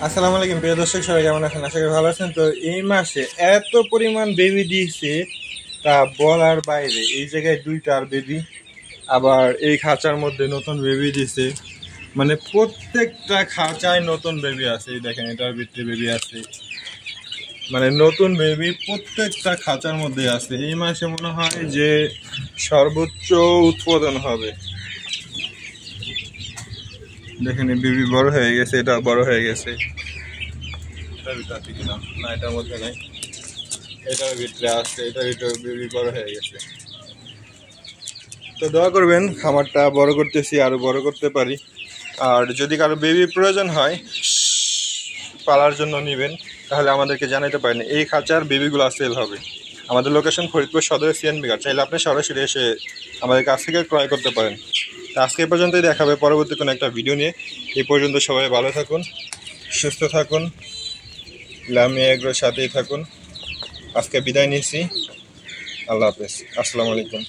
আসসালামু আলাইকুম প্রিয় দর্শক, সবাই কেমন আছেন? আশা করি ভালো আছেন। তো এই মাসে এত পরিমাণ বেবি দিয়েছে তা বলার বাইরে। এই জায়গায় দুইটার বেবি, আবার এই খাঁচার মধ্যে নতুন বেবি দিছে। মানে প্রত্যেকটা খাঁচায় নতুন বেবি আছে। এই দেখেন, এটার ভিতরে বেবি আছে, মানে নতুন বেবি প্রত্যেকটা খাঁচার মধ্যে আছে। এই মাসে মনে হয় যে সর্বোচ্চ উৎপাদন হবে। দেখেন, বেবি বড় হয়ে গেছে, এটা বড় হয়ে গেছে। এটার ভিতরে আছে কিনা? না, এটার মধ্যে নাই। এটার ভিতরে আছে, এটার ভিতরে বেবি বড় হয়ে গেছে। তো দোয়া করবেন, খামারটা বড় করতেছি, আরো বড় করতে পারি। আর যদি কারো বেবি প্রয়োজন হয়, পালার জন্য নেবেন, তাহলে আমাদেরকে জানাতে পারেন। এই খাঁচার বেবিগুলো সেল হবে। আমাদের লোকেশন ফরিদপুর সদরে সিএনবি ঘাট। চাইলে আপনি সরাসরি এসে আমাদের কাছ থেকে ক্রয় করতে পারেন। তো আজকে এই পর্যন্তই, দেখাবে পরবর্তী কোনো একটা ভিডিও নিয়ে। এই পর্যন্ত সবাই ভালো থাকুন, সুস্থ থাকুন, লামি এগ্রোর সাথেই থাকুন। আজকে বিদায় নিচ্ছি। আল্লাহ হাফেজ, আসসালামু আলাইকুম।